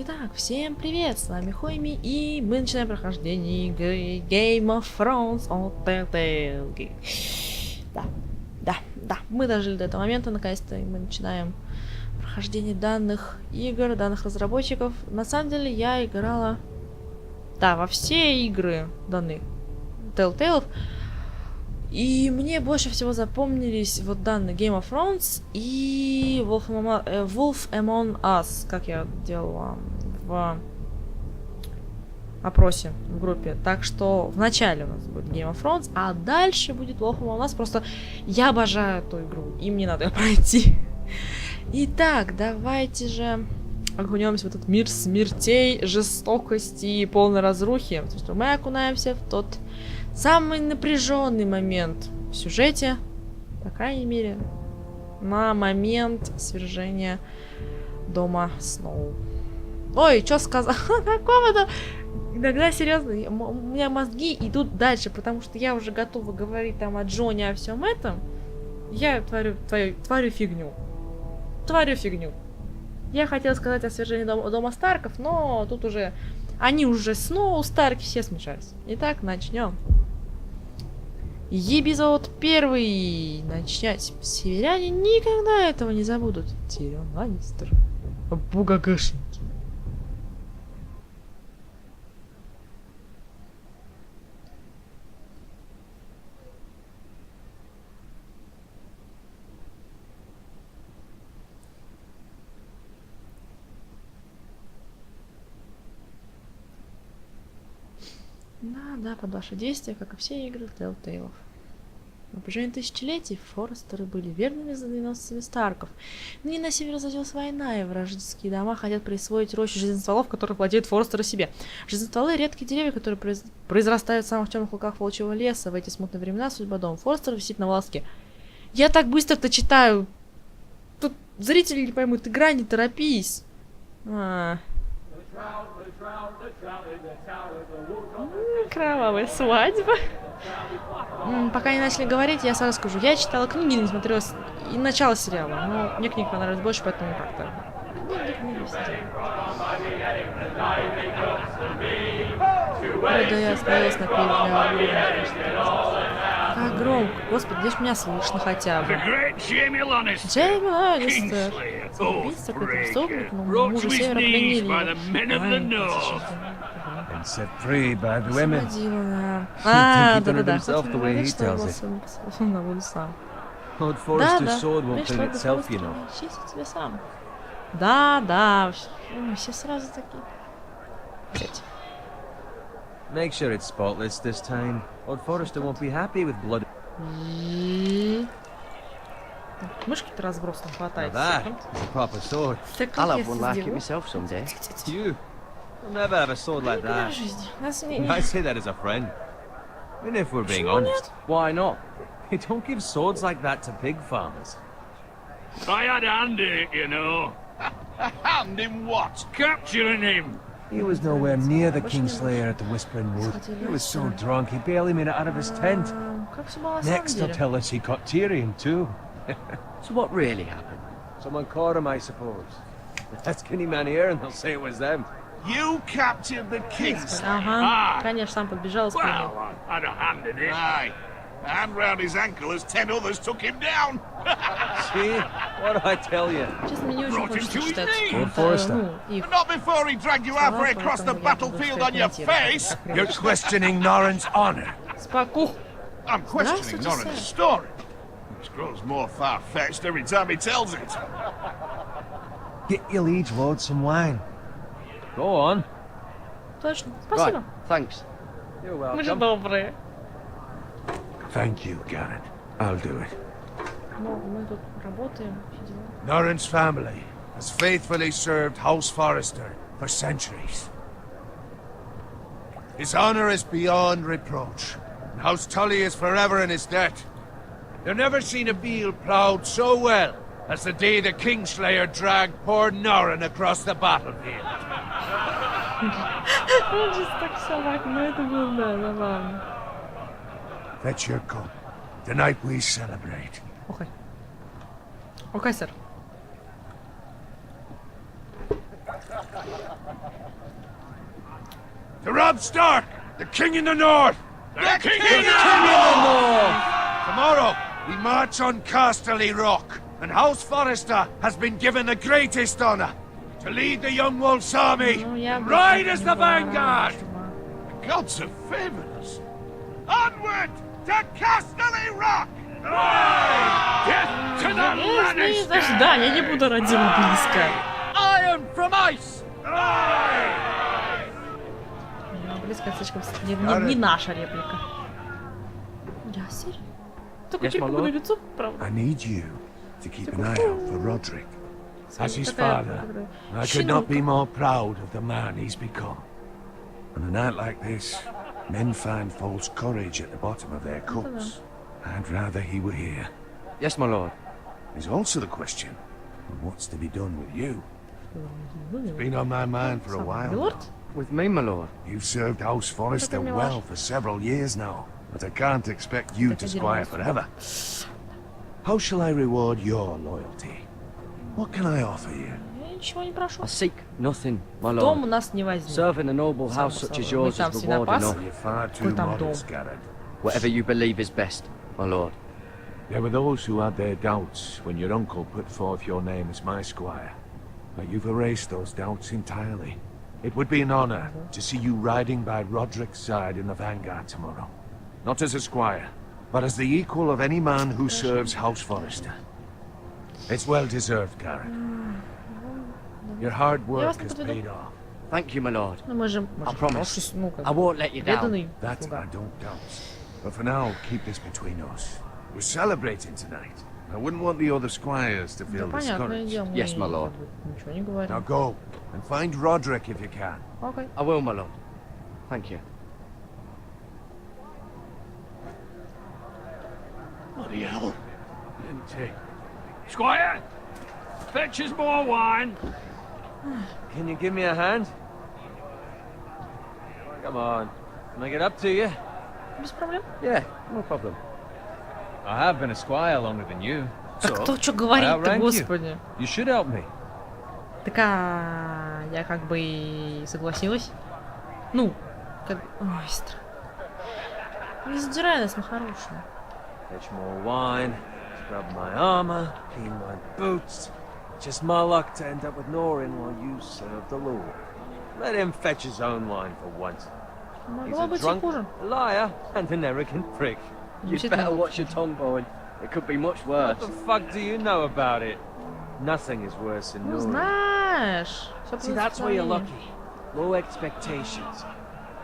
Итак, всем привет, с вами Хойми, и мы начинаем прохождение игры Game of Thrones от Telltale Games. Да, мы дожили до этого момента, наконец-то, и мы начинаем прохождение данных игр, данных разработчиков. На самом деле, я играла, во все игры данных Telltale, и мне больше всего запомнились вот данные Game of Thrones и Wolf Among Us, как я делала в опросе в группе. Так что в начале у нас будет Game of Thrones, а дальше будет Wolf Among Us. Просто я обожаю эту игру, и мне надо ее пройти. Итак, давайте же окунемся в этот мир смертей, жестокости и полной разрухи. Потому что мы окунаемся в тот самый напряженный момент в сюжете, по крайней мере, на момент свержения дома Сноу. Ой, что сказал? Какого-то... Иногда, серьезно, у меня мозги идут дальше, потому что я уже готова говорить там о Джоне, о всем этом. Я творю фигню. Творю фигню. Я хотела сказать о свержении дома Старков, но тут уже... Они уже Сноу, Старки, все смешались. Итак, начнем. Эпизод 1. Начать. Северяне никогда этого не забудут. Тирион Ланнистер. Бугагашники. Да, под ваши действия, как и все игры Telltale. На протяжении тысячелетий Форрестеры были верными знаменосцами Старков. Ныне на севере разразилась война, и вражеские дома хотят присвоить рощу жизнестволов, которых владеют Форрестеры себе. Жизнестволы — редкие деревья, которые произрастают в самых темных уголках волчьего леса. В эти смутные времена судьба дома Форрестеров висит на волоске. Я так быстро-то читаю. Тут зрители не поймут. Игра, не торопись. Кровавая свадьба. Пока не начали говорить, я сразу скажу. Я читала книги, не смотрела и начало сериала, но мне книги понравились больше, поэтому как-то... Да, я остановилась на перед. Как громко. Господи, здесь меня слышно хотя бы. Джейми Ланнистер. Убийца, какой-то преступник, но мужа севера пленили его. Set free by the women. Да. Lord Forrester's sword won't clean itself, you know. Да. Все сразу такие. Make sure it's spotless this time. Lord Forrester won't be happy with blood. Мышки-то разбросаны хватает. That is a proper sword. I'll have one like it myself someday. You? You'll never have a sword like that. I say that as a friend. And if we're being honest, Why not? you don't give swords like that to pig farmers. I had a hand in it, you know. A hand in what? Capturing him. He was nowhere near the Kingslayer at the Whispering Wood. He was so drunk he barely made it out of his tent. Next they'll tell us he caught Tyrion too. So what really happened? Someone caught him, I suppose. Ask any man here and they'll say it was them. You captured the kings. Ага, конечно, сам подбежал, Well, I had a hand in it. Aye. A hand round his ankle as 10 others took him down. See? What do I tell you? Честно, мне не очень хочется читать. Lord Forrester. But not before he dragged you halfway across the battlefield on your face. You're questioning Norrin's honor. Спокух. I'm questioning Здравствуйте, Norrin's сэр. story. Which grows more far-fetched every time he tells it. Get your liege lord some wine. Go on. Точно. Right, Спасибо. thanks. You're Мы же welcome. добрые. Thank you, Garrett. I'll do it. Ну, мы тут работаем. Все дела. Norrin's family has faithfully served House Forrester for centuries. His honor is beyond reproach, and House Tully is forever in his debt. You've never seen a field ploughed so well as the day the Kingslayer dragged poor Norrin across the battlefield. Он же так собак, но это было, да, забавно. Fetch your cup. Tonight we celebrate. Окей, сэр. To Robb Stark, the king in the north! The king in the north! Tomorrow, we march on Casterly Rock, and House Forrester has been given the greatest honor to lead the young wolf's army and ride as the vanguard! The gods have favored us. Onward to Casterly Rock! Death to the Lannister! Да, я не буду ради близко. Iron from ice! Близко слишком... Не наша реплика. Я серьезно? Только Yes, my перепугну lord. лицо, правда. I need you to keep an eye out for Roderick. As his father, I could not be more proud of the man he's become. On a night like this, men find false courage at the bottom of their cups. I'd rather he were here. Yes, my lord. There's also the question of what's to be done with you. It's been on my mind for a while now. With me, my lord. You've served House Forrester well for several years now, but I can't expect you to squire forever. How shall I reward your loyalty? What can I offer you? Я ничего не прошу. I seek nothing, my Дом у lord. нас не возьмет. Serving a noble house such as yours Там is reward свинопас. enough. You're far too Какой там дом? modest, Garrett. Whatever you believe is best, my lord. There were those who had their doubts when your uncle put forth your name as my squire. But you've erased those doubts entirely. It would be an honor to see you riding by Roderick's side in the vanguard tomorrow. Not as a squire, but as the equal of any man who serves House Forrester. It's well deserved, Garrett. Your hard work has paid off. Thank you, my lord. Ну мы же... I promise. Ну, как I won't let you down. преданный That слуга. I don't doubt. But for now, keep this between us. We're celebrating tonight. I wouldn't want the other squires to Да feel понятное discouraged. дело, мы Yes, my lord. ничего не Now говорим. go and find Roderick if you can. Окей. I will, my lord. Thank you. Bloody hell. Squire, fetch us more wine. Can you give me a hand? Come on. Can I get up to you? Без проблем. Yeah, no problem. I have been a squire longer than you. Так So, кто что I говорит-то, outrank you. господи? You should help me. Так я как бы и согласилась. Ну, как... Ой, страх. Не задирай нас на хорошее. Fetch more wine, scrub my armor, clean my boots. Just my luck to end up with Norin while you serve the Lord. Let him fetch his own wine for once. He's Могло a быть и drunk, хуже. a liar, and an arrogant prick. You'd Действительно. better watch your tongue, boy. It could be much worse. What the fuck do you know about it? Nothing is worse than Ну, Norin. знаешь. Всё See, that's where you're просто lucky. Low expectations.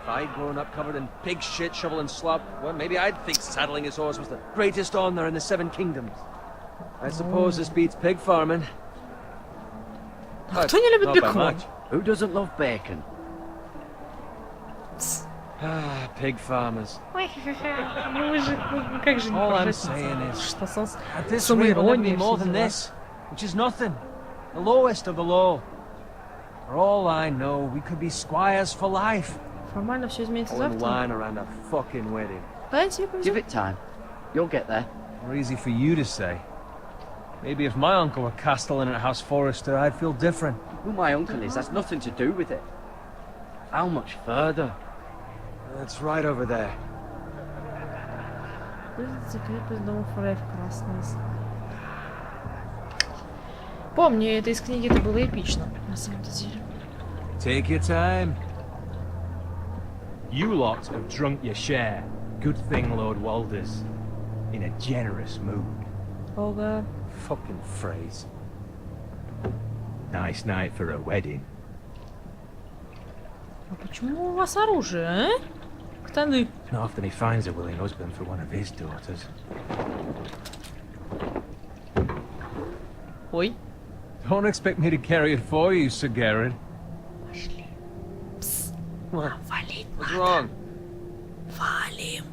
If I'd grown up covered in pig shit, shovel and slop, well, maybe I'd think saddling his horse was the greatest honor in the Seven Kingdoms. I suppose this beats pig farming. А кто не любит Not by бекон? much. Who doesn't love bacon? Ah, pig farmers. Ой, ну вы же, ну как же не All I'm пожалуйста. saying is, Что со... at this rate, we'll never be самоирония, more все than дела. this, which is nothing. The lowest of the low. For all I know, we could be squires for life. Формально все изменится Pouring завтра. wine around a fucking wedding. Да, тебе Give повезет. it time. You'll get there. More easy for you to say. Maybe if my uncle were castellan at House Forrester, I'd feel different. Who my uncle is has nothing to do with it. How much further? That's right over there. Крепость дома Форрестеров, красный знак. Помню, это из книги, это было эпично, на самом деле. Take your time. You lot have drunk your share. Good thing Lord Walder's in a generous mood. Ого. Fucking phrase. Nice night for a wedding. А почему у вас оружие, а? Ктаны. Not often he finds a willing husband for one of his daughters. Ой. Don't expect me to carry it for you, Sir Garrett. Пошли. Пс. What? Валить What's надо. wrong? Валим.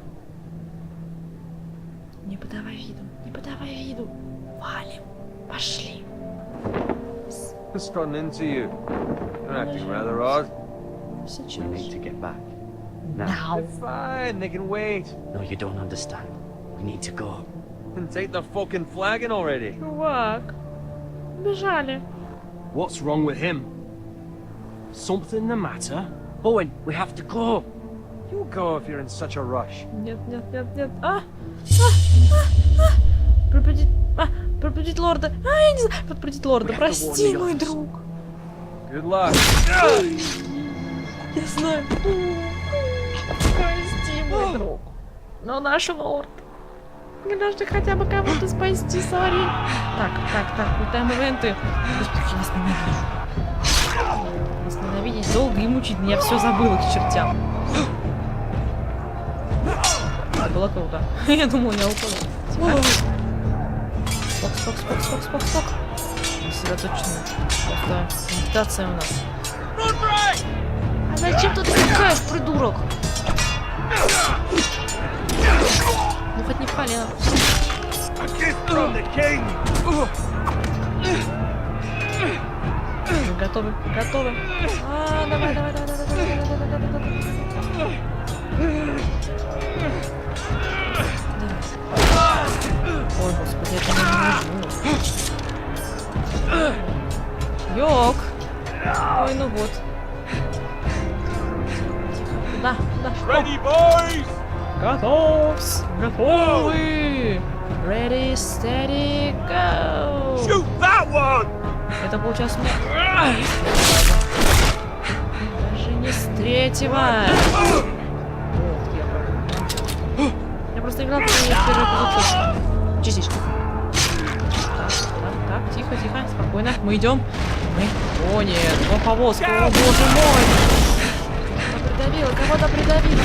Не подавай виду, не подавай виду. Валим. Пошли. Just run into you. You're acting rather odd. We Сейчас. need to get back. Now. Now. They're fine, they can wait. No, you don't understand. We need to go. And take the fucking flagon already. Чувак. Бежали. What's wrong with him? Something the matter? Owen, we have to go. You go if you're in such a rush. Нет, нет, нет, нет. Пробудить лорда. Я не знаю. Пробудить лорда. Прости, мой друг. Good luck. Я знаю. Прости, мой друг. Но наш лорд. Мне нужно хотя бы кого-то спасти, сори. Так, лутаем ивенты. Господи, я вас ненавижу. Вас ненавидеть долго и мучить. Я все забыла к чертям. Было круто. Я думала, я упала. Спок. Сосредоточенно. Просто медитация у нас. А зачем ты такая, придурок? Ну хоть не в колено. Мы готовы. Давай. Ой, господи, это не нужно. Йок. Ой, ну вот. Тихо, да. Готовы. Ready, steady, go. Shoot that one! Это получается даже не с третьего. Я просто играл в первый эпизод. Частичка. Так, тихо, спокойно. Мы идем. О нет, повозка, о боже мой. Кого-то придавило.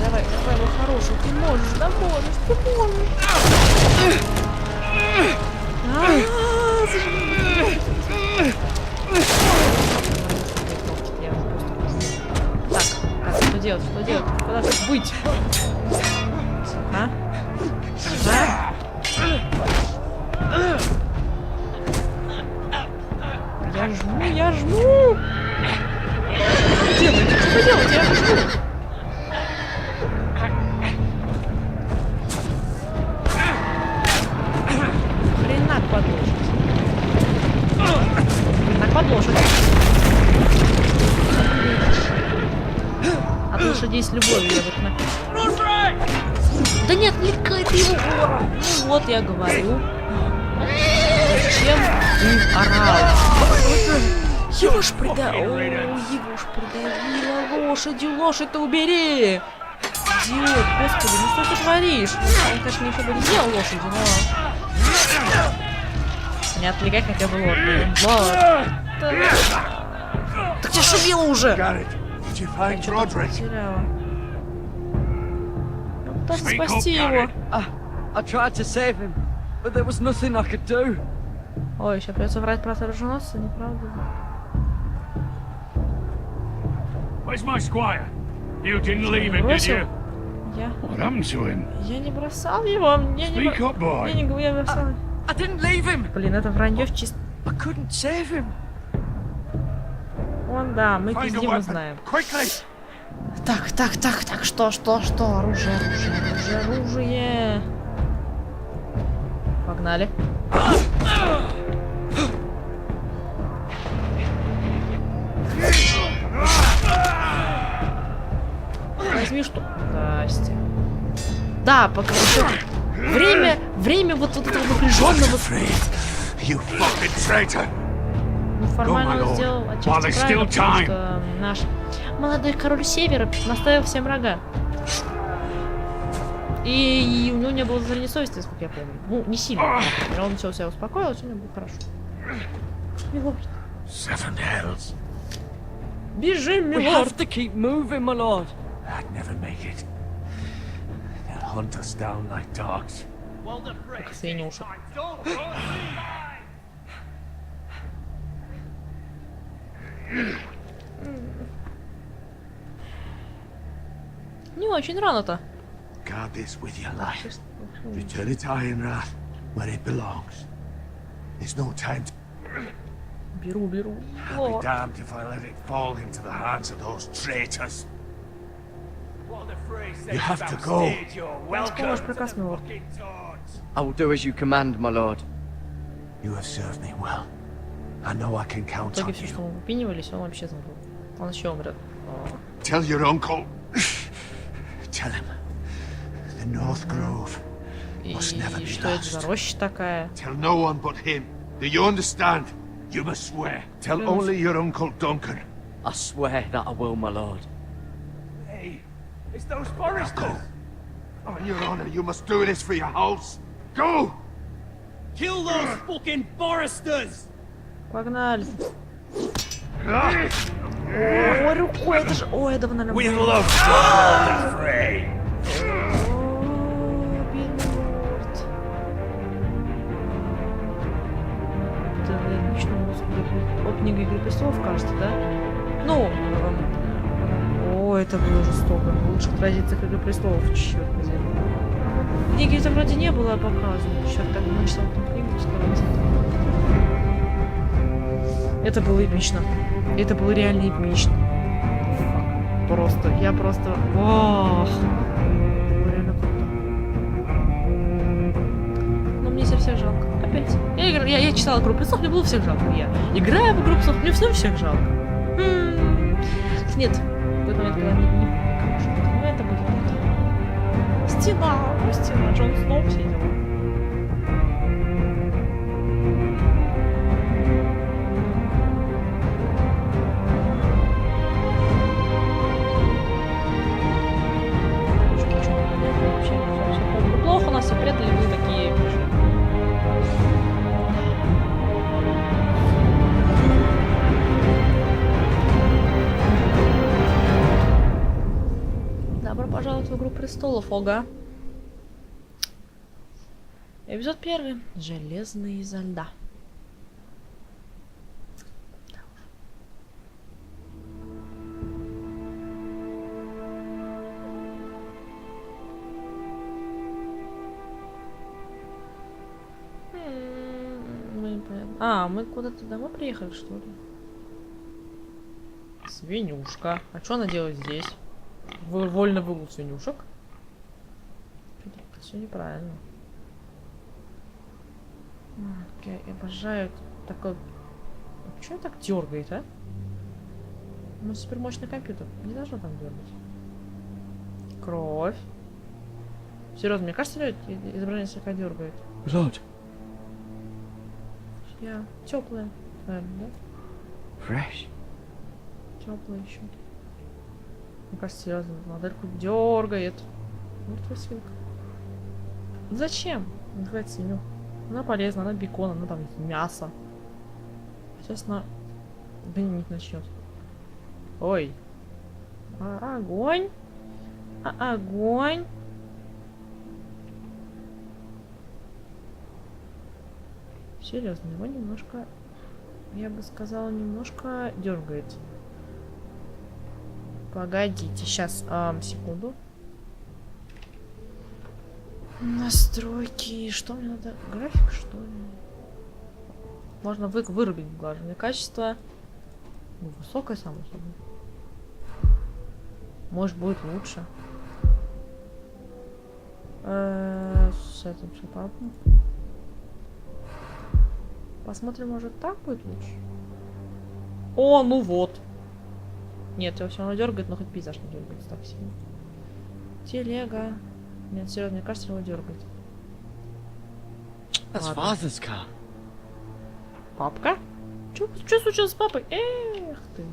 Давай, мой хороший, ты можешь. Так, что делать? Куда тут быть? Я жму! Что делать? Я жму! Хренак под лошадь. От лошадей с любовью я вот на... Да нет, не ты его. Ну вот я говорю. Зачем ты орал? Его ж придавило лошадью. Лошадь-то убери! Идиот, господи, ну что ты творишь? Он, конечно, ничего бы не делал лошади, но... Не отвлекай хотя бы лорда. Так я шумела уже! Я что-то потеряла. Я пытался спасти его. I tried to save him, but there was nothing I could do. Ой, сейчас придется врать про оруженосца, неправда. Where's my squire? You didn't leave him, did you? What happened to him? Я не бросал его, Speak up, boy. Я не бросал. I didn't leave him. Блин, это вранье в чисто. I couldn't save him. Вон, да, мы пиздим, мы знаем. Так, что? Оружие. Погнали. Возьми что? Здрасте. Да, пока еще время вот этого напряженного. Ну, формально он сделал отчасти правильно, потому что наш молодой король Севера наставил всем рога. И у него не было зрения совести, насколько я помню. Ну, не сильно. Он все себя успокоил, все у него будет хорошо. Милорд. Бежим, We милорд. have to keep moving, my lord. I'd never make it. They'll hunt us down like dogs. Свинюша. Не очень рано-то. Guard this with your life. Return it to Ironrath, where it belongs. There's no time to... Беру. I'll be damned if I let it fall into the hands of those traitors. You have to go. Исполнишь приказ, милорд. I will do as you command, my lord. You have served me well. I know I can В count итоге on все, что you. мы выпинивались, он вообще забыл. Он еще умрет. Tell your uncle. Tell him. The North Grove must never И be что это за lost. роща такая? Tell no one but him. Do you understand? You must swear. Tell only your uncle Duncan. I swear that I will, my lord. Hey, it's those Forresters. On your honor, you must do this for your house. Go! Kill those fucking Forresters! Погнали. Ой, рукой, это же... Ой, это, наверное, We было. love to run the fray. О, бедный лорд. Это личную музыку от книги «Игры престолов», кажется, да? Ну, о, это было жестоко. В лучших традициях «Игры престолов», черт возьми. Книги это вроде не было показано. Черт, так бы начал эту книгу сказать. Это было эпично. Это было реально эпично. Просто, я просто... Ох! Это было реально круто. Но мне всех жалко. Опять. Я читала «Игру престолов», мне было всех жалко. Я играю в «Игру престолов», мне всех жалко. Нет. В этот момент, когда не покажу. Но это будет круто. Стена, Джон Сноу, все дела. Плохо нас все предали, мы такие. Добро пожаловать в «Игру престолов», ога. Эпизод 1. Железный изо льда. Мы куда-то домой приехали, что ли? Свинюшка. А что она делает здесь? Вольно выгул свинюшек? Что-то все неправильно. Я обожаю такой... Почему так дергает, а? У нас супермощный компьютер. Не должно там дергать. Кровь. Серьезно, мне кажется, изображение слегка дергает. Lord. Я теплая, наверное, да? Fresh. Теплая еще. Мне кажется, серьезно, модельку дергает. Мертвая свинка. Зачем? Убивать свинью. Она полезна, она бекон, она там мясо. Сейчас она гнить начнет. Ой. Огонь. Огонь. Серьезно, его немножко, я бы сказала, немножко дергает. Погодите, сейчас, секунду. Настройки, что мне надо? График, что ли? Можно вырубить глаженное качество. Ну, высокое, само собой. Может, будет лучше. С этим шапапом. Посмотрим, может, так будет лучше? О, ну вот. Нет, его все равно дергает, но хоть пейзаж не дергается так сильно. Телега. Нет, серьезно, мне кажется, его дергает. That's father's car. Папка? Что случилось с папой? Эх ты.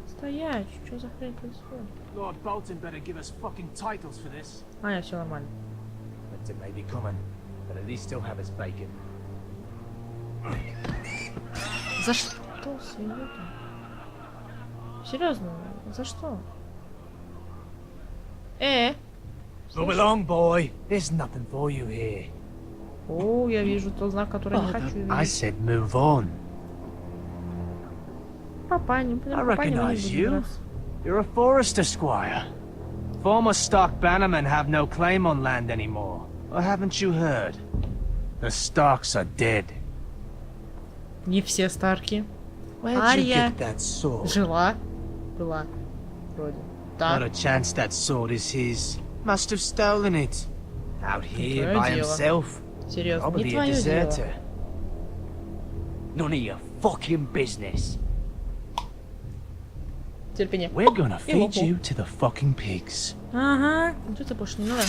Стоять, что за хрень происходит? Lord Bolton better give us fucking titles for this. Нет, все нормально. Winter may be coming, but at least he'll have his bacon. За что, свинья? Серьезно, за что? Move along, boy. There's nothing for you here. О, я вижу тот знак, который не хочу I видеть. said move on. Папа, не I recognize you. You're a Forrester squire. Former Stark bannermen have no claim on land anymore. Or haven't you heard? The Starks are dead. Не все Старки. Where'd you Ария get that sword? жила. Была. Вроде. Not Да. a chance that sword is his. Must have stolen it. Out here твое by дело. himself. Серьезно, не Probably a твое дело. deserter. None of your fucking business. Терпение. We're gonna И feed лопу. you to the fucking pigs. Ага. Вот это больше не надо.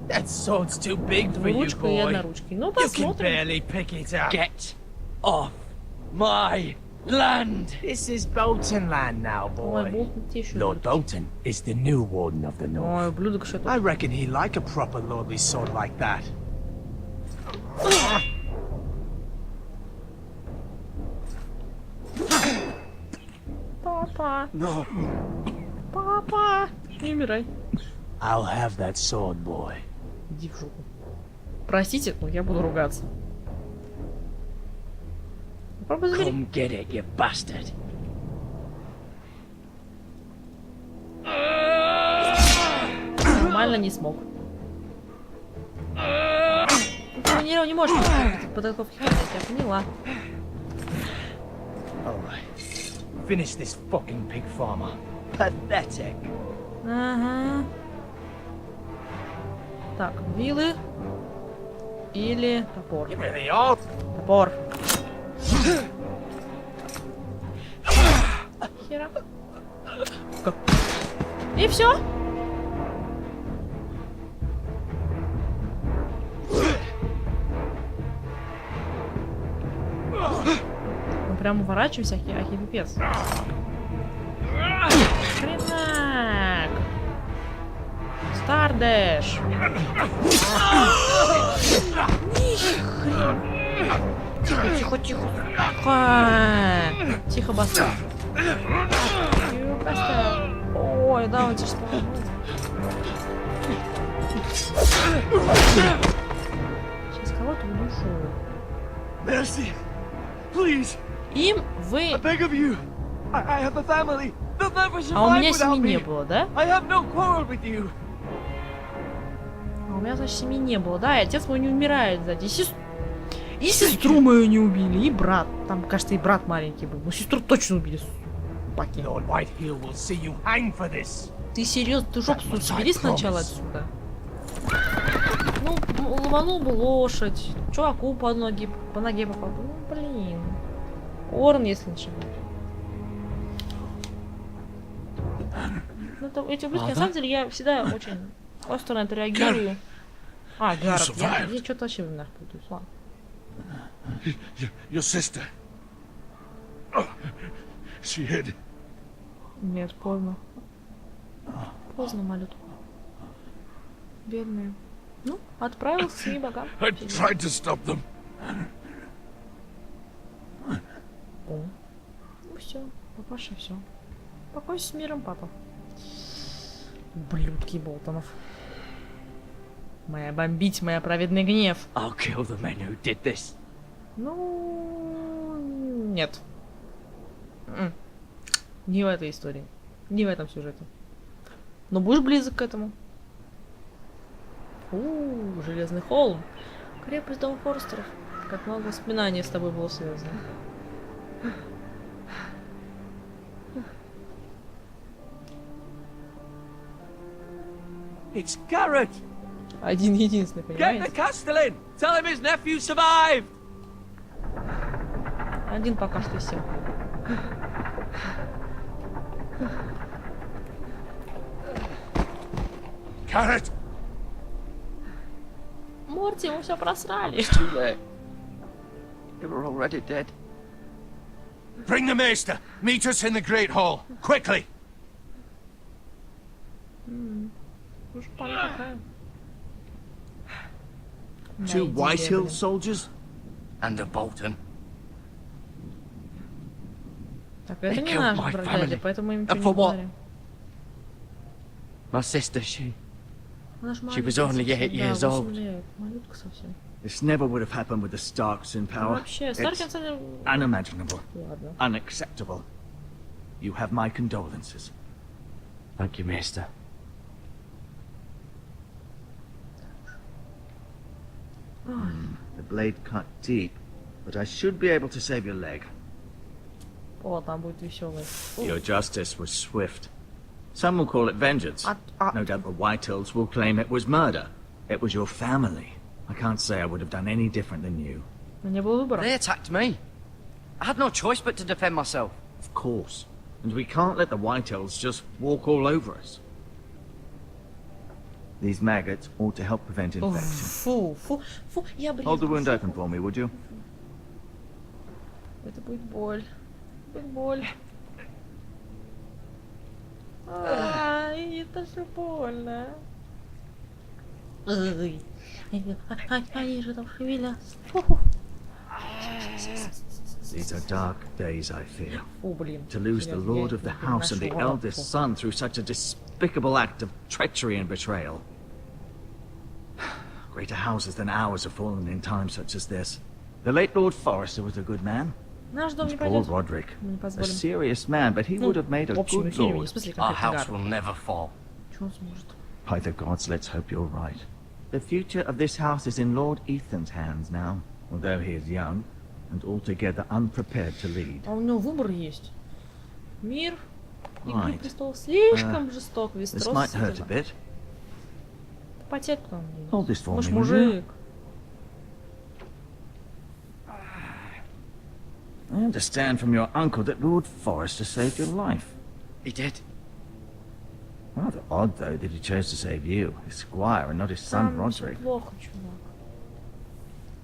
That sword's too big for you, Двуручка и boy. одноручки. Ну, You can посмотрим. barely pick it up. Get off my land. This is Bolton land now, Ой, boy. Болтон тебе еще Lord Bolton is the new warden of the Ой, north. ублюдок еще I тут. reckon he like a proper lordly sword like that. Папа, No. папа, не умирай. I'll have that sword, boy. Иди в жопу. Простите, но я буду ругаться. Попробуй забери. Come get it, you bastard. Нормально не смог. Ты не можешь подготовки ходить, я поняла. Alright. Finish this fucking pig farmer. Pathetic. Ага. Так, вилы или топор. Give me the old. Топор. Хера. И все. Мы прям уворачиваемся, ахи пипец. Хренак. Стардэш. Тихо, тихо, тихо. Тихо, бастард. Бастард. Ой, да, он тебя спал. Сейчас кого-то удушу. Mercy. Please. Им вы... Beg of you. I have a family. They'll never survive А у меня without семьи не me. было, да? I have no quarrel with you. А у меня, значит, семьи не было, да? И отец мой не умирает, сзади. И сестру мою не убили, и брат. Там, кажется, и брат маленький был. Но сестру точно убили, паки. Lord Whitehill will see you hang for this. Ты серьезно? Ты жопу свою собери сначала отсюда. Ну, ломанул бы лошадь. Чуваку по ноге попал. Ну, блин. Орн, если не ошибаюсь. Ну, это, эти ублюдки, на самом деле, я всегда очень остро на это реагирую. А, Гаррет, я что-то вообще в именах путаюсь, ладно. Your sister. Oh, she hid. Нет, поздно. Поздно, малютка. Бедная. Ну, отправился к своим богам. I tried to stop them. О. Ну все, папаша, все. Покойся с миром, папа. Ублюдки Болтонов. Моя бомбить, моя праведный гнев. I'll kill the men who did this. Ну, нет. Не в этой истории. Не в этом сюжете. Но будешь близок к этому. Железный холм. Крепость дома Форрестеров. Как много воспоминаний с тобой было связано. It's Garrett! Один единственный, Get the понимаете? Castellan! Tell him his nephew survived! Один пока что сел. Garrett! Морти, ему все просрали. It's too late. They were already dead. Bring the maester. Meet us in the Great Hall. Quickly! Уж пора такая. Two Да, Whitehill блин. soldiers? And a Bolton. Так, это They не killed наш my бродяга, family. поэтому им And ничего for не what? говорим. My sister, she Наш She was маленький only совсем, 8 years да, old. 8 лет, малютка совсем. This never would have happened with the Starks in Ну, power. вообще, Старки, на It's самом деле... unimaginable. Ладно. Unacceptable. You have my condolences. Thank you, Maester. The blade cut deep, but I should be able to save your leg. О, там будет веселый. Your justice was swift. Some will call it vengeance. No doubt the Whitehills will claim it was murder. It was your family I can't say I would have done any different than you. Не было выбора. They attacked me. I had no choice but to defend myself. Of course. And we can't let the White Elves just walk all over us. These maggots ought to help prevent infection. Фу, фу, фу, я брезгую. Hold the wound open for me, would you? Это будет боль. Будет боль. Ай, это же больно. Ай, они же там шевелятся. These are dark days, I fear. Фу, блин. To lose the lord of the house and the eldest son through such a despicable act of treachery and betrayal. Greater houses than ours have fallen in times such as this. The late Lord Forrester was a good man. Наш дом не And Paul пойдет. Roderick, Мы не a позволим. serious man, but he would have made a В общем good эфире, не lord. в смысле Our конфетный house гар. will never fall. Чего он сможет? By the gods, let's hope you're right. The future of this house is in Lord Ethan's hands now, although he is young and altogether unprepared to lead. А у него выбор есть. Мир. Игры Right. престолов слишком жесток. This Вестерос might hurt a сидела. bit. Потеть потом. Hold this for Муж me, will you? мужик. I understand from your uncle that Lord Forrester saved your life. He did. Rather odd, though, that he chose to save you, his squire, and not his son Там всё Roderick. плохо, чувак.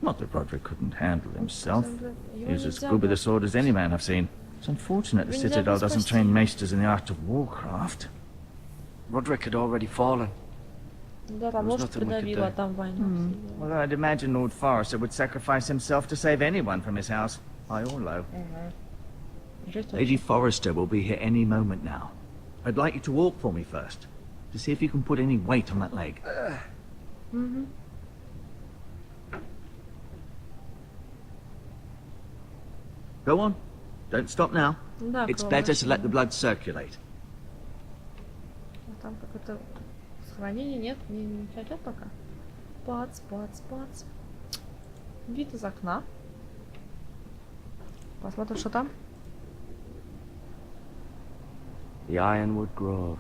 Not that Roderick couldn't handle himself. Его He was as нельзя good with a было. sword as any man I've seen. It's unfortunate the Его нельзя Citadel было doesn't спасти. train maesters in the art of warcraft. Roderick had already fallen. Да, там There was лошадь nothing we could придавила, а do. там война. Well, I'd imagine Lord Forrester would sacrifice himself to save anyone from his house, high or low. Жесть Lady вообще. Forrester will be here any moment now. I'd like you to walk for me first, to see if you can put any weight on that leg. Go on. Don't stop now. Да, It's better to let the кровопролитие. blood circulate. А там какое-то сохранение нет, не хотят пока. Пац, пац, пац. Вид из окна. Посмотрим, что там. The Ironwood Grove.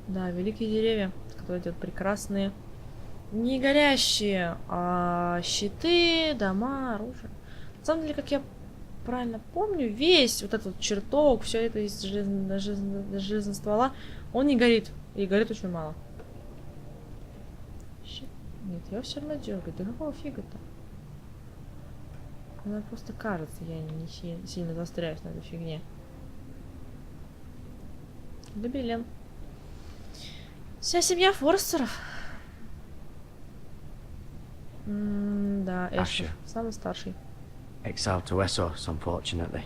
Да, великие деревья, которые делают прекрасные, не горящие, а щиты, дома, оружие. На самом деле, как я правильно помню, весь вот этот вот чертог, все это из железного ствола, он не горит. И горит очень мало. Нет, я все равно дергаю. Да какого фига-то? Она просто кажется, я не сильно застряюсь на этой фигне. Добелен. Вся семья Форрестеров. Да, Эшер, самый старший. Exiled to Essos, unfortunately.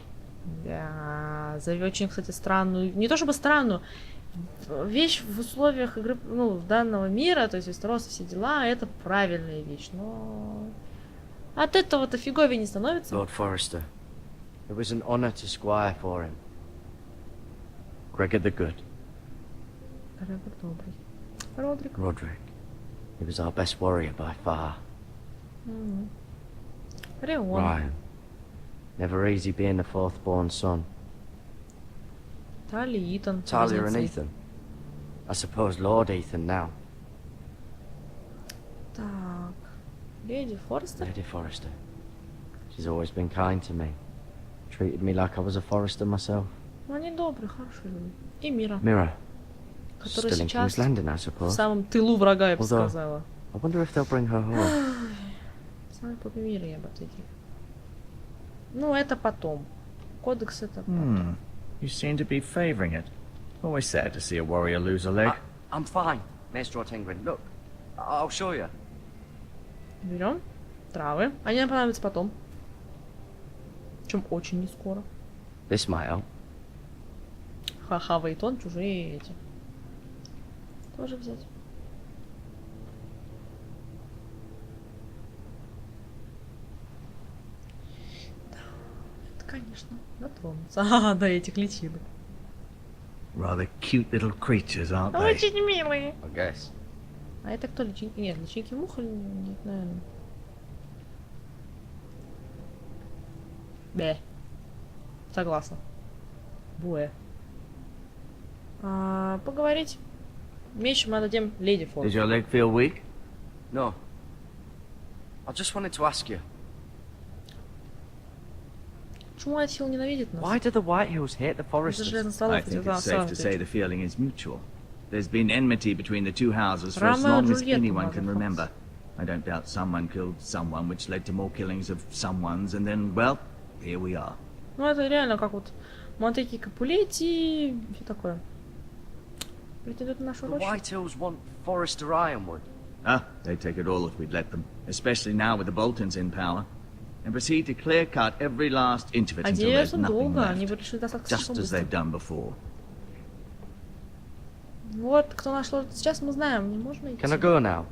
Да, зови очень, кстати, странную, не то чтобы странную, вещь в условиях игры, ну, данного мира, то есть Вестерос, все дела, это правильная вещь, но от этого-то фиговее не становится. Lord Forrester. It was an honor to squire for him. Gregor the Good. Грегор добрый. Родрик. Roderick. He was our best warrior by far. Рион. Ryan. Never easy being the fourth born son. Тали, Итан. Talia and близнецы. Ethan. I suppose Lord Ethan now. Так. Леди Форрестер. Lady Forrester. She's always been kind to me. Treated me like I was a Forrester myself. Ну, они добрые, хорошие люди. И Мира, Mira. которая Still in сейчас King's Landing, I в suppose. самом тылу врага, я бы Although- сказала. I wonder if they'll bring her home. Самый попе мира, я бы ответила. Ну, это потом. Кодекс это потом. Hmm. You seem to be favoring it. Always sad to see a warrior lose a leg. I'm fine, Maestro Tingrin. Look, I'll show you. Берем травы. Они нам понадобятся потом. Причем очень не скоро. This might help. Ха-ха, Вейтон, чужие эти. Тоже взять. Да, это, конечно, дотронуться. Ага, до этих личинок. Rather cute little creatures, aren't they? Очень милые. I guess. А это кто, личинки? Нет, личинки мух или нет, наверное. Бе. Согласна. Буэ. Поговорить. Меч мы отдадим леди Does Форрестер. your leg feel weak? No, I just wanted to ask you, Почему White Hill ненавидит нас? why do the White Hills hate the Это Forresters? железный I столов, think это it's safe to say the feeling is mutual. There's been enmity between the two houses for as Ромео и long as Джульетта, anyone can motherfuckers. remember. I don't doubt someone killed someone, which led to more killings of someones, and then, well, here we are. Ну это реально как вот Монтеки Капулетти, все такое. Претендует на нашу The рощу. White Hills want Forrester Ironwood. Ah, they'd take it all if we'd let them, especially now with the Boltons in power, and proceed to clear-cut every last inch of it А until there's делаются nothing долго, они left, решили достаточно just as быстро. they've done before. Вот, кто наш лорд сейчас, мы знаем, не можно идти. Can I go now?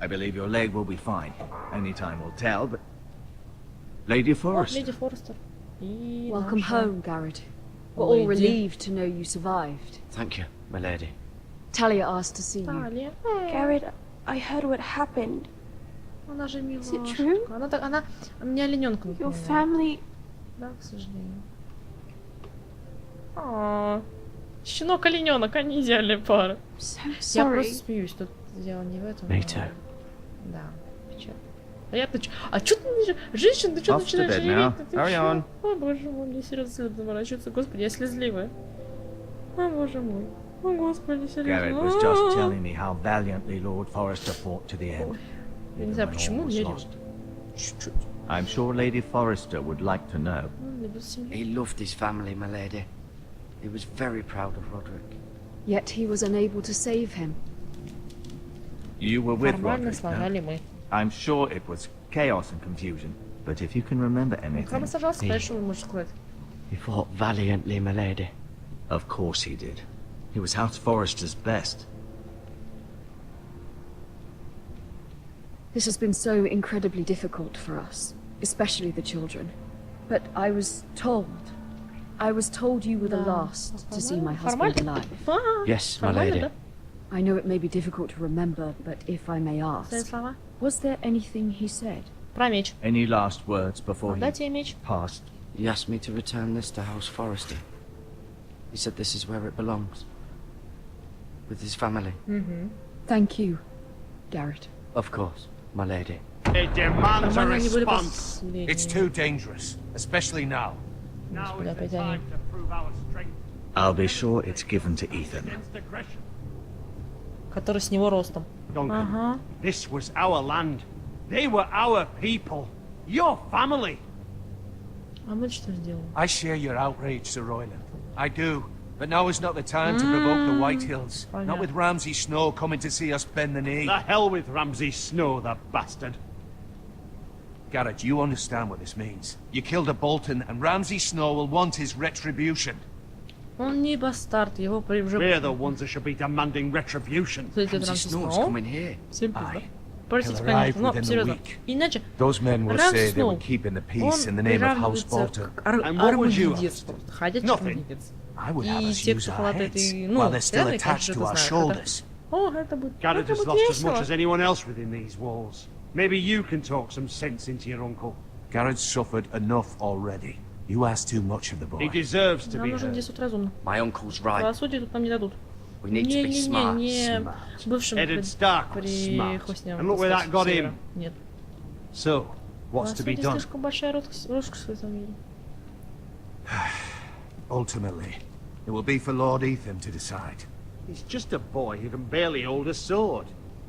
I believe your leg will be fine. Only time will tell, but... Lady Вот, Forrester. леди Форрестер. И Welcome наша home, Garrett. We're all леди relieved to know you survived. Thank you, my lady. Talia asked to see you. Талия. Garrett, I heard what happened. Она же Is it милашка. true? Она меня олененка Your напоминает. family... Да, к сожалению. А, щенок-олененок, они идеальная пара. So Я просто sorry. смеюсь, тут дело не в этом. Me а- too. Да, печально. А я-то чё? А чё ты не... Женщина, ты чё Off to начинаешь bed реветь? now. Ты Hurry чё? on. О, боже мой, мне серьезно слезы наворачиваются. Господи, я слезливая. О, боже мой. О, господи, серьезно. Garrett was just telling me how valiantly Lord Forrester fought to the end. Я не even знаю, when почему, all но was я lost. чуть-чуть. I'm sure Lady Forrester would like to know. Любит семью. He loved his family, my lady. He was very proud of Roderick. Yet he was unable to save him. You were with Нормально Roderick, no? слагали мы. I'm sure it was chaos and confusion, but if you can remember anything... Храбро сажался, сказать, что вы можете сказать. He fought valiantly, my lady. Of course he did. He was House Forrester's best. This has been so incredibly difficult for us, especially the children. But I was told you were the Да. last to see my husband Формально? alive. А, Yes, my формально, lady. да? I know it may be difficult to remember, but if I may Свои ask, слова. was there anything he said? Про меч. Any last words before he Отдать ей меч. passed? He asked me to return this to House Forrester. He said this is where it belongs. With his family. Thank you, Garrett. Of course, my lady. It demands a Нормально они были response. последние. It's too dangerous, especially now. Now Господи, is the опять они. time to prove our strength I'll be sure it's given to Ethan. against aggression. Который с него ростом. Duncan, Ага. this was our land. They were our people. Your family. А мы что сделаем? I share your outrage, Sir Royland. I do. But now is not the time to provoke the White Hills. Not with Ramsay Snow coming to see us bend the knee. The hell with Ramsay Snow, the bastard. Garrett, you understand what this means. You killed a Bolton, and Ramsay Snow will want his retribution. Он не бастард, его уже... We're the ones that should be demanding retribution. Смотрите, Ramsay Рамсей Snow's Сноу. coming here. Всем пизда. Aye. Простите, He'll конечно, arrive но within the серьезно. week. Иначе Those men will Рамсей say they Сноу, were keeping the peace он in the name of House приравнивается Bolton. к And what would you армагеддец, have? просто ходячий Nothing. армагеддец. I would have И us те, use кто our хватает heads и... while Ну, they're still реально, attached конечно, to это our знают. shoulders. О, это будет Garrett has lost as much as весело. anyone else within these walls. Maybe you can talk some sense into your uncle. Garrett's suffered enough already. You ask too much of the He boy. deserves to Нам be нужно heard. действовать разумно. My uncle's right. Правосудие тут нам не дадут. We need to be smart. Не бывшим Eddard Stark was smart. прихвостням. And look where that got him. Нет. So, what's to be Правосудие done? слишком большая роскошь в этом мире. Ultimately, it will be for Lord Ethan to decide. He's just a boy who can barely hold a sword.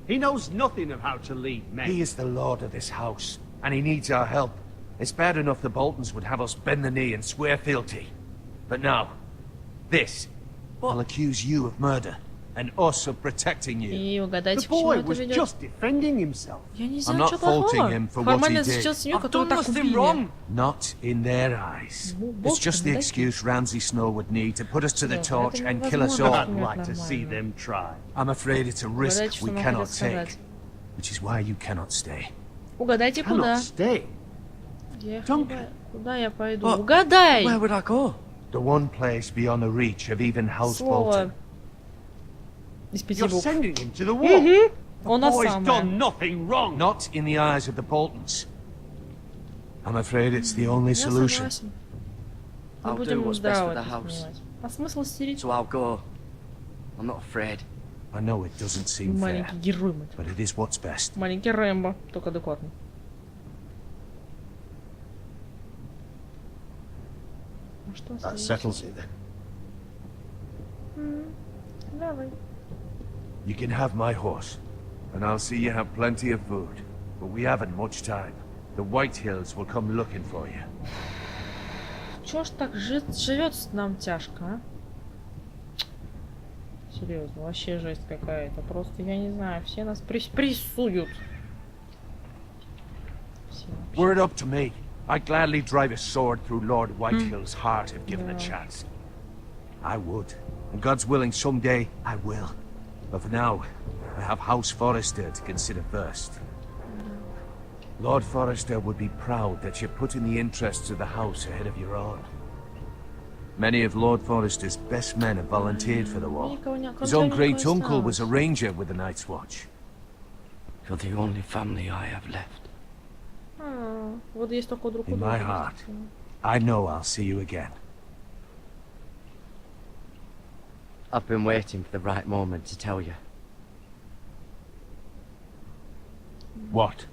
He knows nothing of how to lead men. He is the lord of this house, and he needs our help. It's bad enough the Boltons would have us bend the knee and swear fealty. But now, this, I'll accuse you of murder, and us of protecting you. И The угадайте, к чему boy это was ведет. just defending himself. Я не I'm знаю, not что faulting плохого. him for what he Формально did. защищал семью, I've которую done так nothing убили. wrong. Not in their eyes. Ну, It's бог just the там, да? excuse Ramsay Snow would need to put us to the Да, torch это and kill us невозможно. all. I'd like to Нормально. see them try. I'm afraid it's a risk Угадайте, что we нам cannot хотят take, сказать. which is why you cannot stay. Угадайте, куда? Cannot stay. Я Duncan. хлебаю. Куда я пойду? What? Угадай! Where would I go? The one place beyond the reach of even House Слово Bolton. из 5 You're букв. sending him to the wall. The Оно boy's самое. done nothing wrong. Not in the eyes of the Boltons. I'm afraid it's the only Я solution. согласен. Не I'll do будем what's best здраво for the это house. воспринимать. А смысл стереть? So I'll go. I'm not afraid. I know it doesn't seem fair, Маленький герой, мать. but it is what's best. Маленький Рэмбо, только адекватный. А что That settles it then. Давай. You can have my horse, and I'll see you have plenty of food. But we haven't much time. The White Hills will come looking for you. Чё ж так живёт нам тяжко, а? Серьезно, вообще жесть какая-то. Просто, я не знаю, все нас прессуют. Were it up to me, I'd gladly drive a sword through Lord Whitehill's heart if given a chance. I would. And God's willing, someday I will. But for now, I have House Forrester to consider first. Lord Forrester would be proud that you're putting the interests of the house ahead of your own. Many of Lord Forrester's best men have volunteered for the war. His own great-uncle was a ranger with the Night's Watch. You're the only family I have left. Вот есть только друг у In my друга. heart, I know I'll see you again. I've been waiting for the right moment to tell you. What?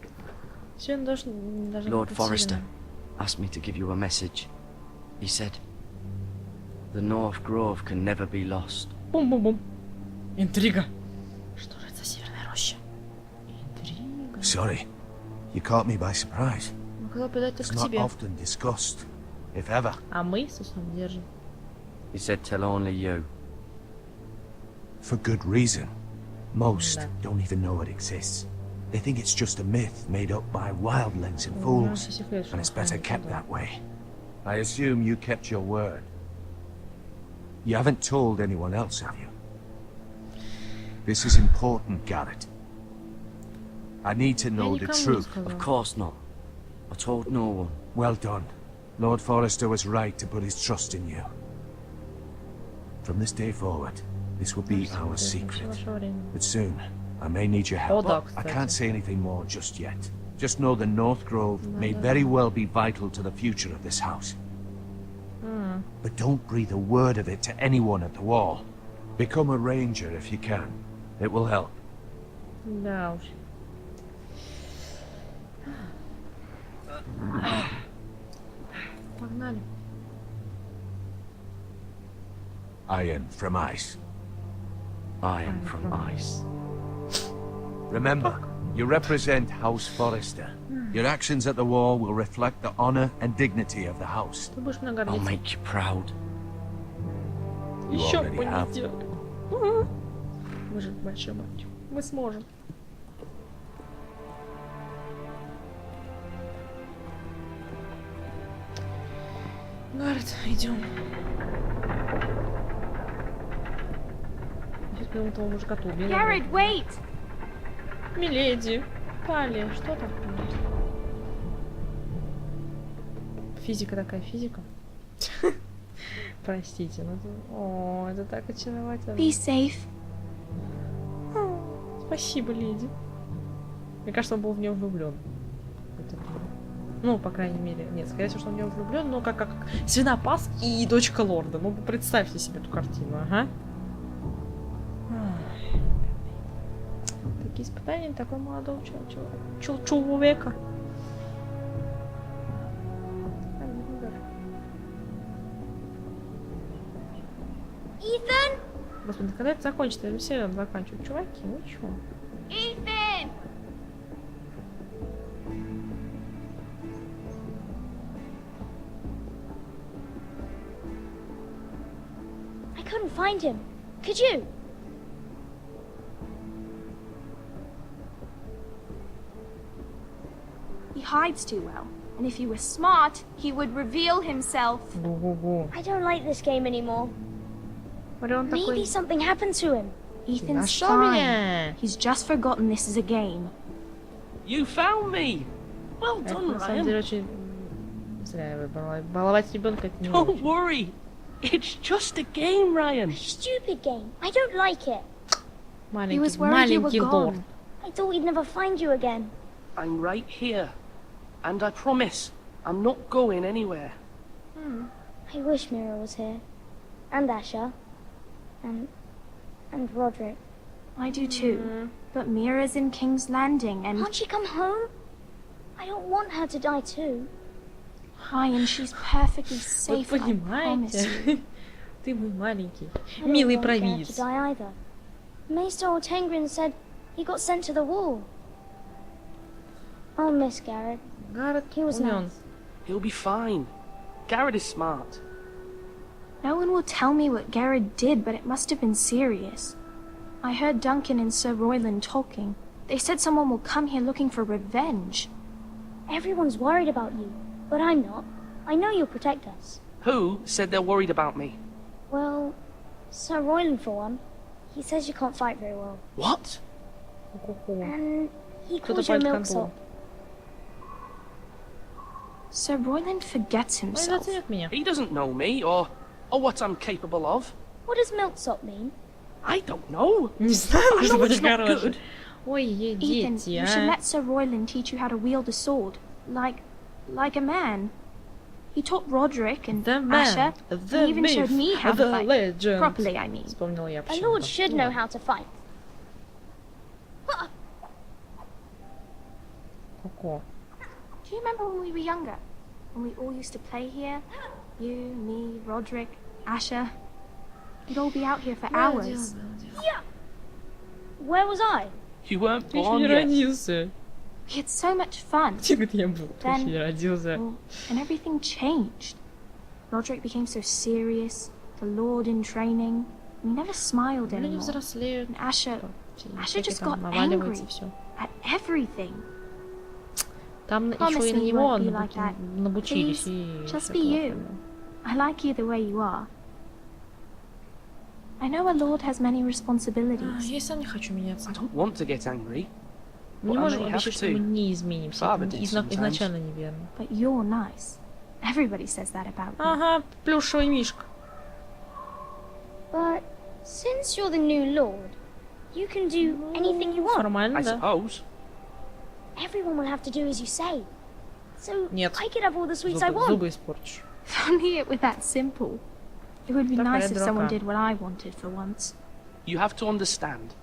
Lord Forrester asked me to give you a message. He said, the North Grove can never be lost. Бум-бум-бум. Интрига. Что же это за северная роща? Интрига. Sorry, you caught me by surprise. Мы хотели передать It's только not тебе. often discussed, if ever. А мы с усом держим. He said, tell only you. For good reason. Most Да. don't even know it exists. They think it's just a myth made up by wildlings and fools, and it's better kept that way. I assume you kept your word. You haven't told anyone else, have you? This is important, Garrett. I need to know the truth. Of course not. I told no one. Well done. Lord Forrester was right to put his trust in you. From this day forward, this will be our secret. But soon, I may need your help. I can't say anything more just yet. Just know the North Grove may very well be vital to the future of this house. But don't breathe a word of it to anyone at the wall. Become a ranger if you can. It will help. Да уж. Погнали. Iron from ice. Iron from ice. Remember, you represent House Forrester. Your actions at the wall will reflect the honor and dignity of the house. Ты будешь меня I'll гордиться. make you proud. You Еще already have. понедельник. Мы же большой мальчик. Мы сможем. Гаррет, идем. Сейчас прям этого мужика-то убила. Garrett, wait! Миледи. Пали, что такое? Физика такая, физика. Простите, ну это... О, это так очаровательно. Be safe. Спасибо, леди. Мне кажется, он был в нее влюблен. Ну, по крайней мере, нет, скорее всего, что он в нее влюблен, но как свинопас и дочка лорда. Ну, представьте себе эту картину, ага. Такие испытания такого молодого человека. Ethan? Господи, когда это закончится? Я все заканчиваю. Чуваки, ну чё? Ethan! I couldn't find him. Could you? He hides too well. And if he was smart, he would reveal himself. I don't like this game anymore. Maybe something happened to him. Ethan's fine. He's just forgotten this is a game. You found me! Well done, Ryan. Don't worry. It's just a game, Ryan. A stupid game. I don't like it. He was worried you were gone. I thought we'd never find you again. I'm right here. And I promise, I'm not going anywhere. I wish Mira was here. And Asher. And Roderick. I do too. But Mira's in King's Landing and... Can't she come home? I don't want her to die too. Hi, and she's perfectly safe, I promise you. Ты мой маленький, милый провидец. I don't want Garrett to die either. Maester Ortengrin said he got sent to the wall. I'll miss Garrett. Гаррет He was умен. nice. He'll be fine. Garrett is smart. No one will tell me what Garrett did, but it must have been serious. I heard Duncan and Sir Royland talking. They said someone will come here looking for revenge. Everyone's worried about you, but I'm not. I know you'll protect us. Who said they're worried about me? Well, Sir Royland for one. He says you can't fight very well. What? And he Кто-то calls you a пальцем milksop. Sir Royland forgets himself. He doesn't know me or what I'm capable of. What does milksop mean? I don't know. Не знаю, I know it's not good. Ой, Ethan, дети, you should а. let Sir Royland teach you how to wield a sword. Like a man. He taught Roderick and The man, Asher. the He even showed me myth, how the to fight. legend. Properly, I mean. Вспомнила я A почему-то. lord should know how to fight. Ко-ко. Do you remember when we were younger? When we all used to play here? You, me, Roderick, Asher. We'd all be out here for hours. Yeah. Where was I? You weren't Ты еще born не yet. родился. We had so much fun. Говорит, я был. Ты еще не родился. Well, and everything changed. Roderick became so serious, the Lord in training. We never smiled Люди anymore. взрослеют. And Asher Всякие just там got наваливается angry и все. at everything. Там еще Promise и на me you него won't be like that. набучились Please, и just всякого be you. остального. I like you the way you are. I know a lord has many responsibilities. Я сам не хочу меняться. I don't want to get angry. Мы не But I можем may have обещать, что to. мы не изменимся. Father Это did sometimes. изначально неверно. But you're nice. Everybody says that about you. Ага, плюшевый мишка. But since you're the new lord, you can do anything you want. Формально, I да. suppose. Everyone will have to do as you say. So Нет. I could have all the sweets I want. Зубы испортишь. If only it were that simple. It would be Такая nice if someone дурака. did what I wanted for once. You have to understand.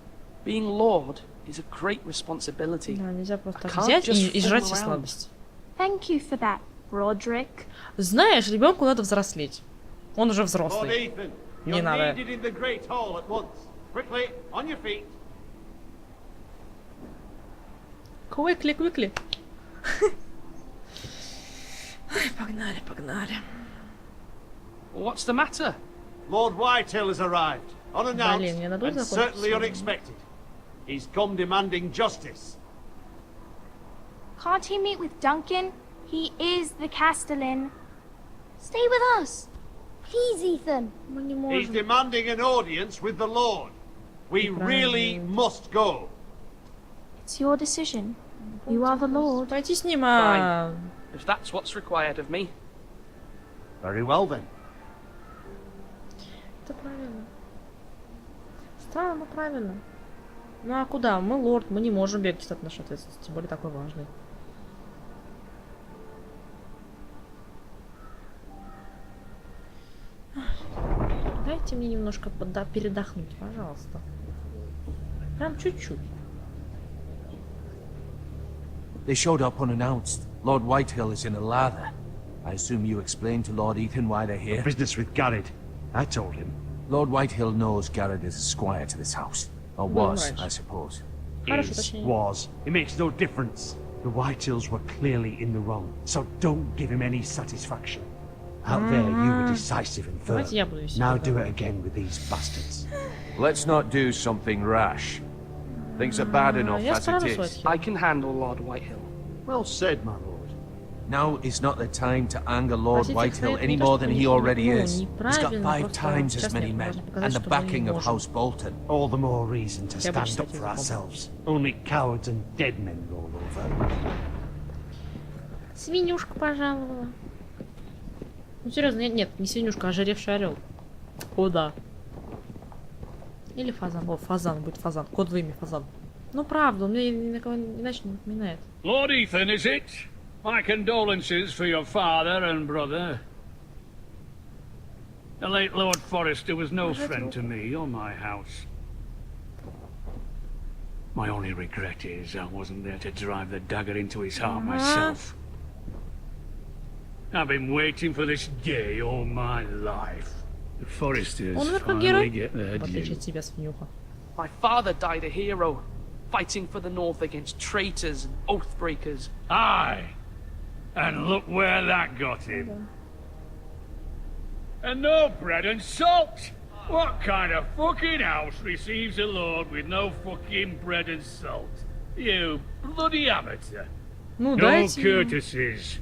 Being Lord is a great responsibility. Да, нельзя просто I так can't взять just и жрать fool все around. сладости. Thank you for that, Roderick. Знаешь, ребенку надо взрослеть. Он уже Lord взрослый. Ethan, Не you're надо. needed in the Great Hall at once. Quickly, on your feet. Квикли, квикли. Ай, погнали, погнали. What's the matter? Lord Whitehill has arrived, unannounced Блин, мне дадут and закончить certainly сегодня? unexpected. He's come demanding justice. Can't he meet with Duncan? He is the Castellan. Stay with us. Please, Ethan. Мы не He's можем. demanding an audience with the Lord. We really must go. It's your decision. You are the Lord. Пойти с ним, а... If that's what's required of me. Very well then. Это правильно. Странно, но правильно. Ну а куда? Мы лорд, мы не можем бегать от нашей ответственности, тем более такой важный. Дайте мне немножко передохнуть, пожалуйста. Прям чуть-чуть. They showed up unannounced. Lord Whitehill is in a lather. I assume you explained to Lord Ethan why they're here? Business with Garrett. I told him. Lord Whitehill knows Garrett is a squire to this house. Or was, I suppose. Was. It makes no difference. The Whitehills were clearly in the wrong, so don't give him any satisfaction. Out there, you were decisive and firm. Давайте я буду вести. Now do it again with these bastards. Let's not do something rash. Things are bad enough Я as it справлюсь, is. Whitehill. I can handle Lord Whitehill. Well said, my lord. Now is not the time to anger Lord Хотите, Whitehill это any не то, more что than he не- already ну, is. He's got неправильно, 5 просто times as сейчас many нет, men, нужно показать, and the что мы не backing of можем. House Bolton. All the more reason to Я буду stand up считать for его ourselves. Only cowards and dead men roll over. Свинюшка пожаловала. Ну серьезно, нет, не свинюшка, а ожиревший орел. Куда? Или фазан. О, фазан, будет фазан. Кодовое имя фазан. Ну правда, он мне ни на кого иначе не напоминает. Lord Ethan, is it? My condolences for your father and brother. The late Lord Forrester was no friend to me or my house. My only regret is I wasn't there to drive the dagger into his heart myself. I've been waiting for this day all my life. The Forresters finally get their due. My father died a hero, fighting for the North against traitors and oath-breakers. Aye, and look where that got him. And no bread and salt! What kind of fucking house receives a lord with no fucking bread and salt? You bloody amateur. No courtesies.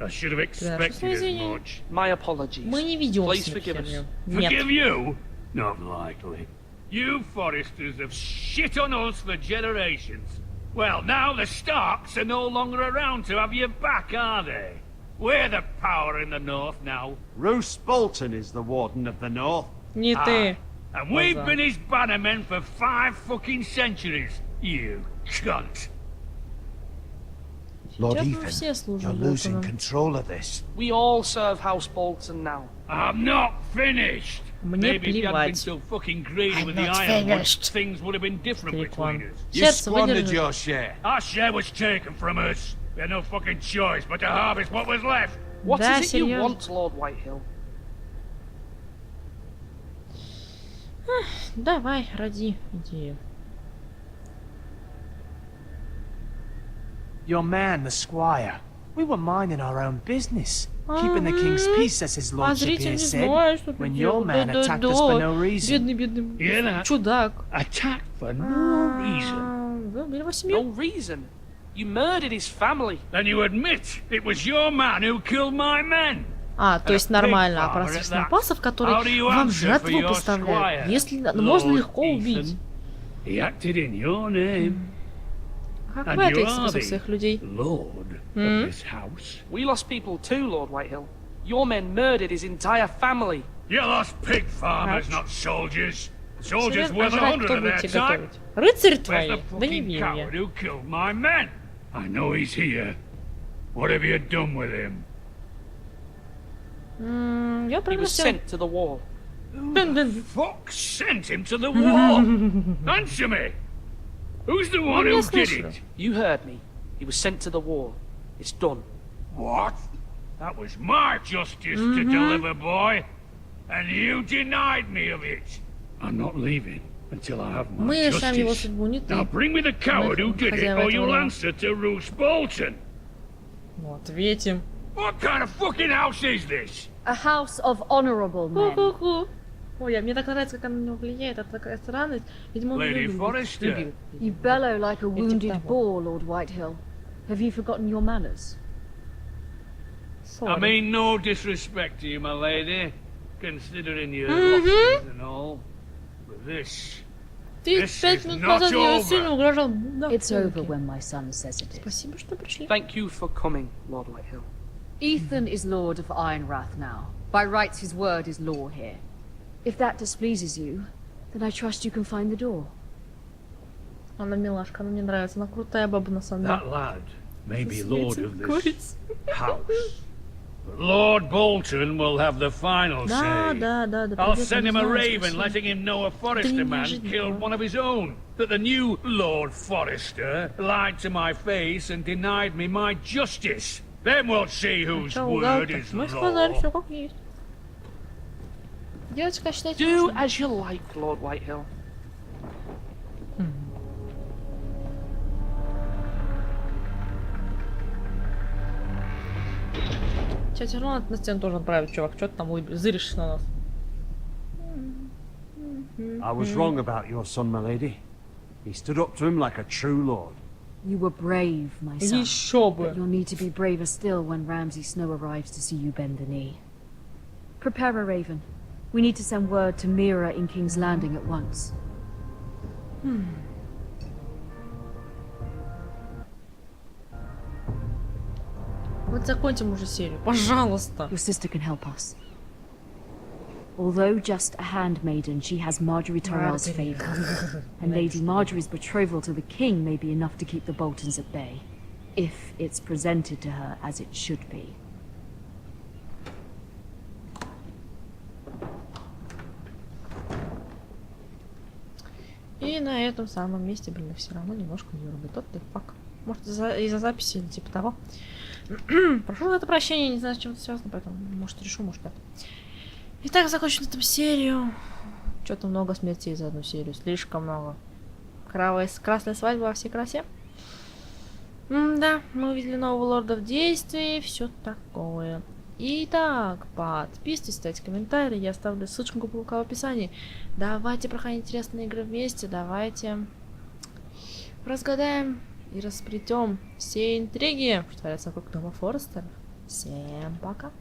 I should have expected as much. My apologies. Please forgive us. Forgive you? Not likely. You Forresters have shit on us for generations. Well, now the Starks are no longer around to have you back, are they? We're the power in the North now. Roose Bolton is the Warden of the North. And we've been his bannermen for 5 fucking centuries, you cunt. Lord Ethan, you're losing control of this. We all serve House Bolton now. I'm not finished. Maybe if you hadn't been so fucking greedy with the ironwood, things would have been different between us. You squandered your share. Our share was taken from us. We had no fucking choice but to harvest what was left. What is it you want, Lord Whitehill? Давай, роди идею. Your man, the squire. We were minding our own business, keeping the king's peace, as his lordship here said, when your man attacked us for no reason. Hear that? Чудак. Attacked for no reason. No reason? You murdered his family. Then you admit it was your man who killed my men. То есть нормально, а про свистопасов, которые вам жертву поставляют, если можно легко убить. He acted in your name. Как вы ответите за своих людей? Lord of this house. We lost people too, Lord Whitehill. Your men murdered his entire family. You lost pig farmers, not soldiers. Soldiers worth 100 of their time. Рыцарь Where's твой, the да не fucking верю coward я. who killed my men? I know he's here. What have you done with him? Я He was sent to the wall. Who the fuck sent him to the wall? Answer me! Who's the one who did it? You heard me. He was sent to the wall. It's done. What? That was my justice to deliver, boy. And you denied me of it. I'm not leaving until I have my Мы решаем его justice. судьбу, не ты. Now bring me the coward who did it, or you'll answer to Roose Bolton. Ну, ответим. What kind of fucking house is this? A house of honorable men. Ку-ку-ку. Ой, мне так нравится, как она на него влияет. Это такая странность. Видимо, он Lady любит. Forrester. You bellow like a wounded boar, Lord Whitehill. Have you forgotten your manners? I mean no disrespect to you, my lady, considering your losses and all. But this is not over. It's over when my son says it is. Спасибо, что пришли. Thank you for coming, Lord Whitehill. Ethan is Lord of Ironrath now. By rights, his word is law here. If that displeases you, then I trust you can find the door. Она милашка, она мне нравится. Она крутая баба на самом деле. That lad may be lord of this house. But Lord Bolton will have the final say. I'll send him a raven letting him know a Forrester man killed one of his own. That the new Lord Forrester lied to my face and denied me my justice. Then we'll see whose word is Мы сказали law. все как есть. Девочка, считайте, Do as you like, Lord Whitehill. Сейчас все равно на стену тоже отправить, чувак. Что ты там зыришь на нас? I was wrong about your son, my lady. He stood up to him like a true lord. You were brave, my son. Еще бы. But you'll need to be braver still when Ramsay Snow arrives to see you bend the knee. Prepare a raven. We need to send word to Mira in King's Landing at once. Вот закончим уже серию, пожалуйста. Your sister can help us. Although just a handmaiden, she has Marjorie Tyrell's favour. And Lady Marjorie's betrothal to the king may be enough to keep the Boltons at bay. If it's presented to her as it should be. И на этом самом месте, блин, их все равно немножко не вырубит. Тот ты фак. Может, из-за записи или типа того. Прошу за это прощения, не знаю, с чем это связано, поэтому, может, решу, может, нет. Итак, закончим эту серию. Что-то много смертей за одну серию, слишком много. Красная свадьба во всей красе. Да, мы увидели нового лорда в действии, все такое. Итак, подписывайтесь, ставьте комментарии, я оставлю ссылочку в описании. Давайте проходить интересные игры вместе, давайте разгадаем и расплетем все интриги, что творятся вокруг дома Форрестеров. Всем пока!